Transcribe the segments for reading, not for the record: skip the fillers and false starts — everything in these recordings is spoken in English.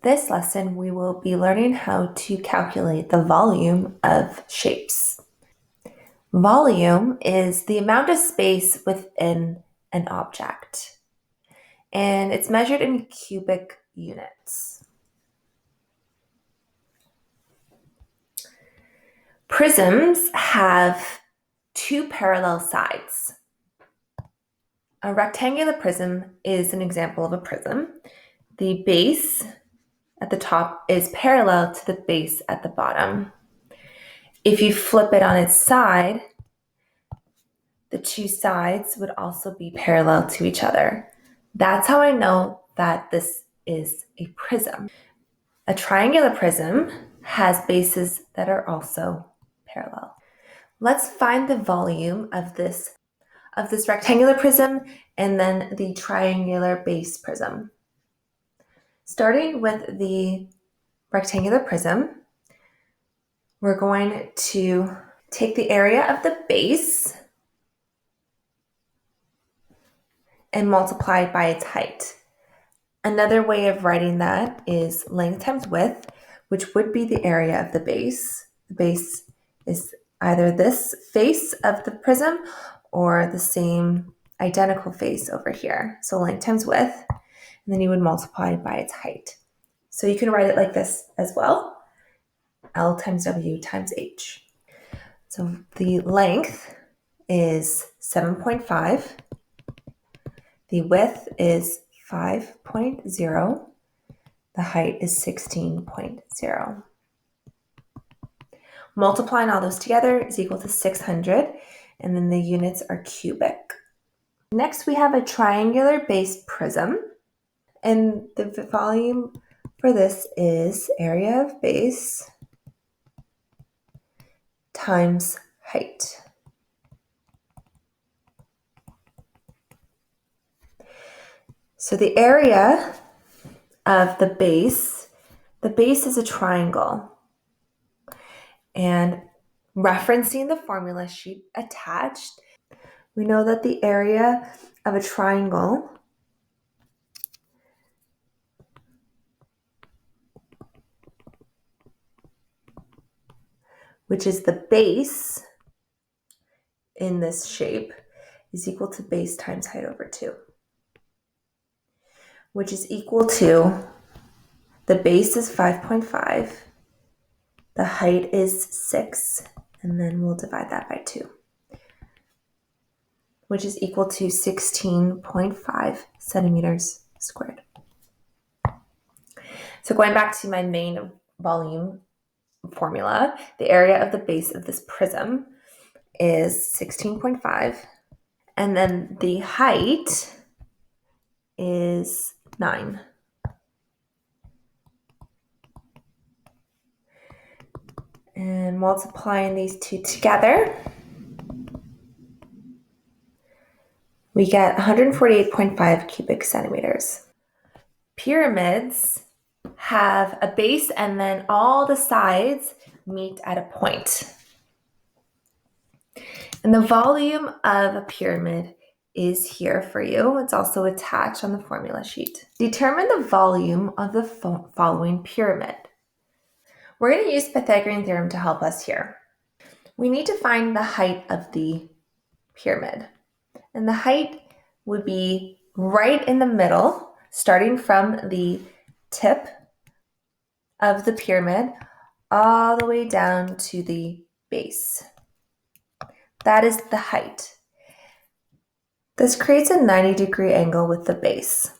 This lesson, we will be learning how to calculate the volume of shapes. Volume is the amount of space within an object, and it's measured in cubic units. Prisms have two parallel sides. A rectangular prism is an example of a prism. The base at the top is parallel to the base at the bottom. If you flip it on its side, the two sides would also be parallel to each other. That's how I know that this is a prism. A triangular prism has bases that are also parallel. Let's find the volume of this rectangular prism and then the triangular base prism. Starting with the rectangular prism, we're going to take the area of the base and multiply it by its height. Another way of writing that is length times width, which would be the area of the base. The base is either this face of the prism or the same identical face over here. So length times width, and then you would multiply by its height. So you can write it like this as well, L times W times H. So the length is 7.5. The width is 5.0. The height is 16.0. Multiplying all those together is equal to 600, and then the units are cubic. Next, we have a triangular base prism, and the volume for this is area of base times height. So the area of the base is a triangle. And referencing the formula sheet attached, we know that the area of a triangle which is the base in this shape, is equal to base times height over 2, which is equal to, the base is 5.5, the height is 6, and then we'll divide that by 2, which is equal to 16.5 centimeters squared. So going back to my main volume formula, the area of the base of this prism is 16.5, and then the height is 9. And multiplying these two together, we get 148.5 cubic centimeters. Pyramids have a base and then all the sides meet at a point. And the volume of a pyramid is here for you. It's also attached on the formula sheet. Determine the volume of the following pyramid. We're going to use Pythagorean theorem to help us here. We need to find the height of the pyramid. And the height would be right in the middle, starting from the tip of the pyramid all the way down to the base. That is the height. This creates a 90-degree angle with the base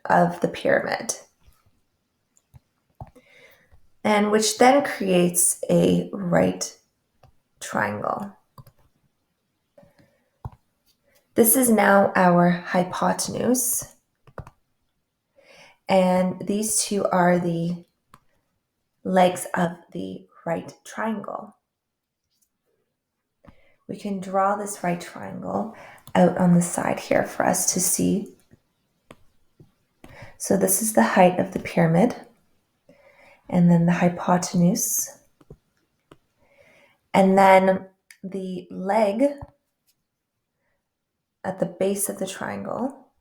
of the pyramid, and which then creates a right triangle. This is now our hypotenuse, and these two are the legs of the right triangle. We can draw this right triangle out on the side here for us to see. So this is the height of the pyramid, and then the hypotenuse, and then the leg at the base of the triangle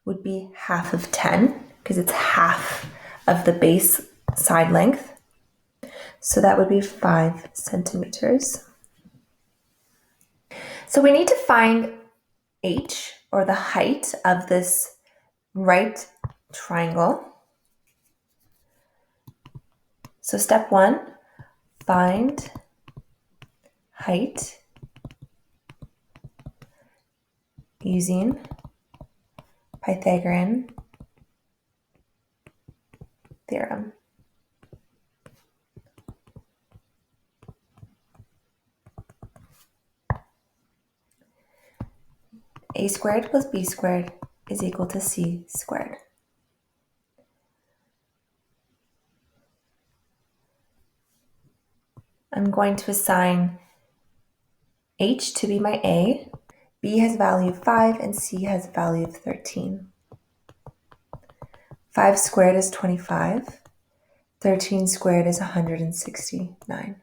would be half of 10, because it's half of the base side length. So that would be 5 centimeters. So we need to find h, or the height of this right triangle. So step 1, find height using Pythagorean theorem. A squared plus b squared is equal to c squared. I'm going to assign h to be my a, b has value of 5, and c has value of 13. 5 squared is 25. 13 squared is 169.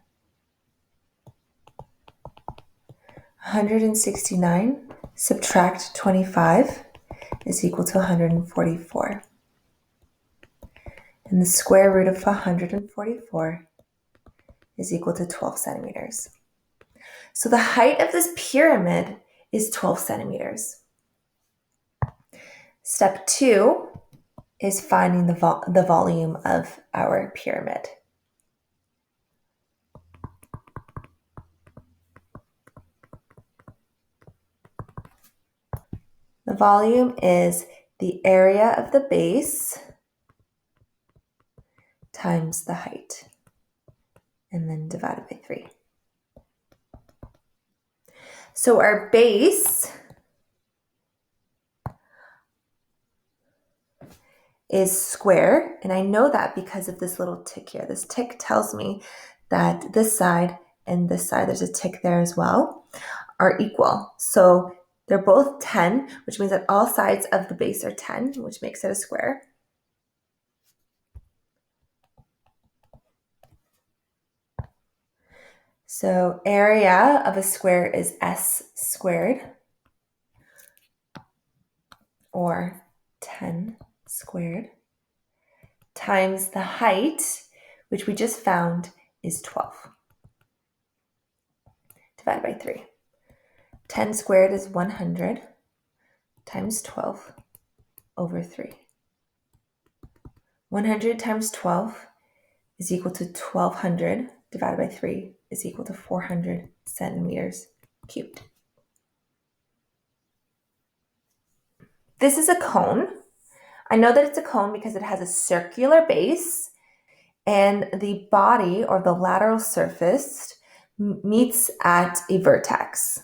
169 subtract 25 is equal to 144. And the square root of 144 is equal to 12 centimeters. So the height of this pyramid is 12 centimeters. Step 2 is finding the volume of our pyramid. The volume is the area of the base times the height, and then divided by 3. So our base is square, and I know that because of this little tick here. This tick tells me that this side and this side, there's a tick there as well, are equal. So they're both 10, which means that all sides of the base are 10, which makes it a square. So area of a square is s squared, or 10 squared, times the height, which we just found is 12, divided by 3. 10 squared is 100 times 12 over 3. 100 times 12 is equal to 1200 divided by 3 is equal to 400 centimeters cubed. This is a cone. I know that it's a cone because it has a circular base and the body, or the lateral surface, meets at a vertex.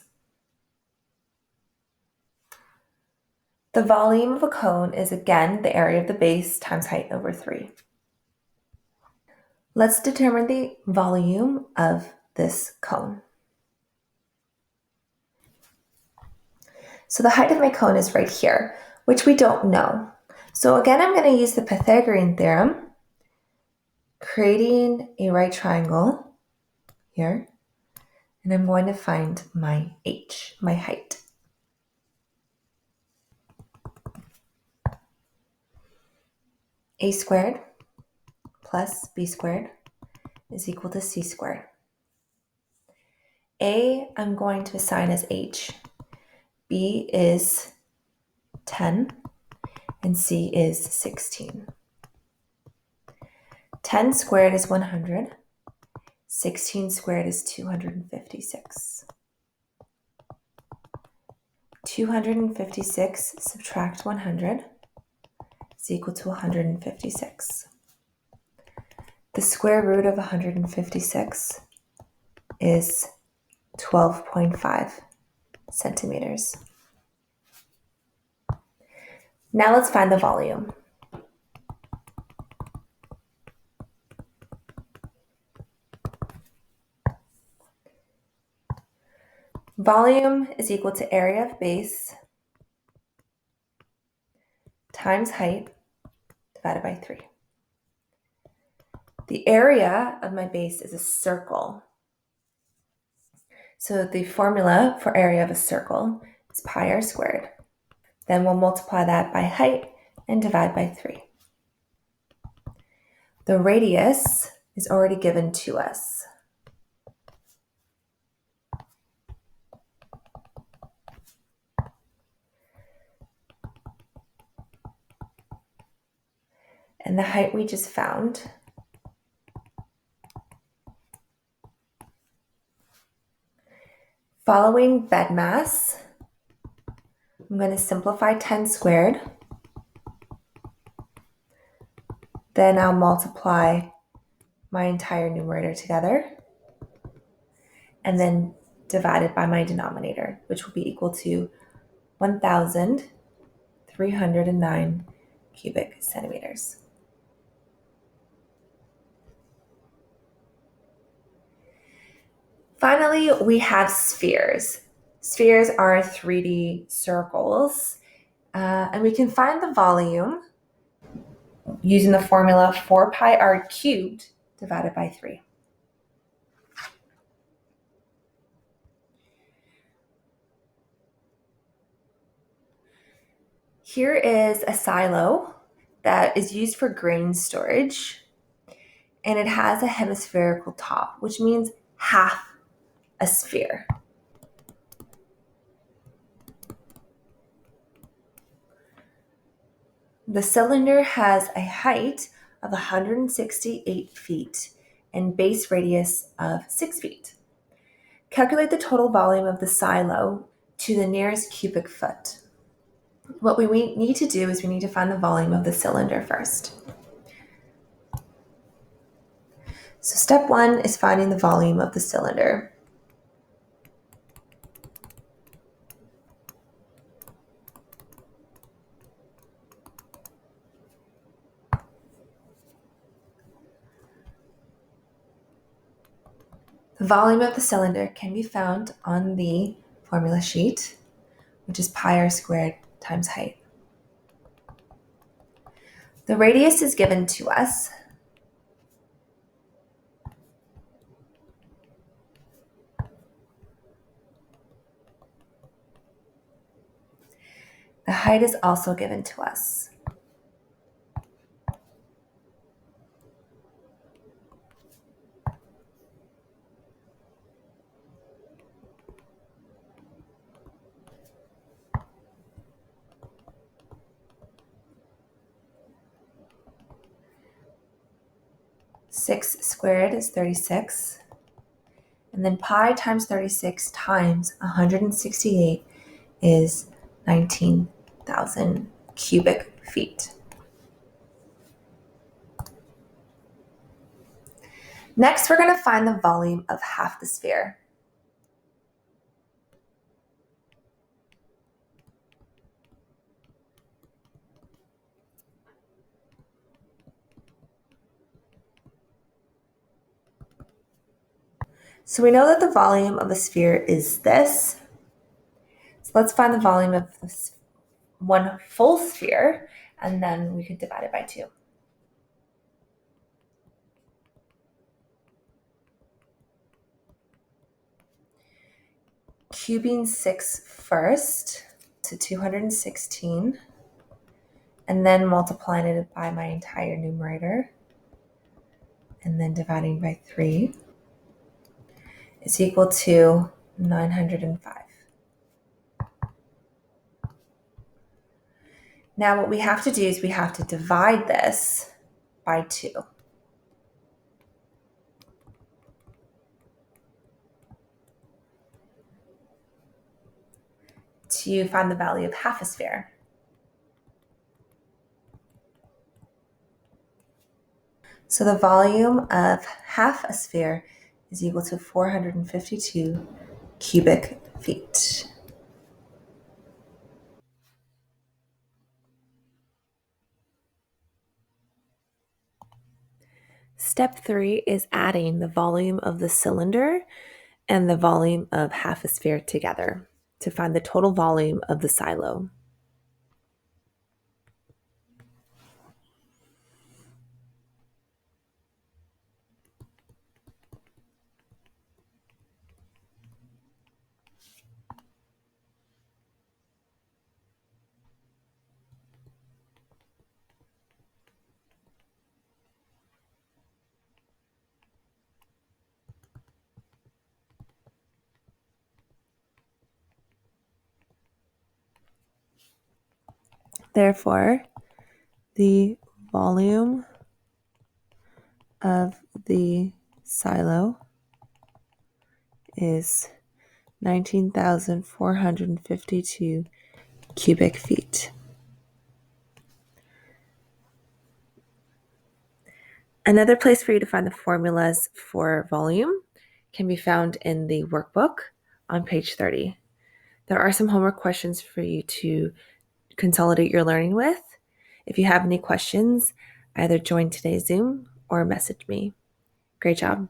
The volume of a cone is again the area of the base times height over 3. Let's determine the volume of this cone. So the height of my cone is right here, which we don't know. So again, I'm going to use the Pythagorean theorem, creating a right triangle here, and I'm going to find my h, my height. A squared plus b squared is equal to c squared. A, I'm going to assign as h. B is 10, and c is 16. 10 squared is 100. 16 squared is 256. 256 subtract 100 is equal to 156. The square root of 156 is 12.5 centimeters. Now let's find the volume. Volume is equal to area of base times height divided by 3. The area of my base is a circle. So the formula for area of a circle is pi r squared. Then we'll multiply that by height and divide by 3. The radius is already given to us. And the height we just found. Following bed mass, I'm going to simplify 10 squared. Then I'll multiply my entire numerator together and then divide it by my denominator, which will be equal to 1,309 cubic centimeters. Finally, we have spheres. Spheres are 3D circles, and we can find the volume using the formula 4 pi r cubed divided by 3. Here is a silo that is used for grain storage, and it has a hemispherical top, which means half a sphere. The cylinder has a height of 168 feet and base radius of 6 feet. Calculate the total volume of the silo to the nearest cubic foot. What we need to do is we need to find the volume of the cylinder first. So step 1 is finding the volume of the cylinder. The volume of the cylinder can be found on the formula sheet, which is pi r squared times height. The radius is given to us. The height is also given to us. Six squared is 36. And then pi times 36 times 168 is 19,000 cubic feet. Next, we're going to find the volume of half the sphere. So we know that the volume of a sphere is this. So let's find the volume of this one full sphere, and then we could divide it by 2. Cubing 6 first to 216, and then multiplying it by my entire numerator, and then dividing by 3 is equal to 905. Now what we have to do is we have to divide this by 2. To find the value of half a sphere. So the volume of half a sphere is equal to 452 cubic feet. Step 3 is adding the volume of the cylinder and the volume of half a sphere together to find the total volume of the silo. Therefore, the volume of the silo is 19,452 cubic feet. Another place for you to find the formulas for volume can be found in the workbook on page 30. There are some homework questions for you to consolidate your learning with. If you have any questions, either join today's Zoom or message me. Great job.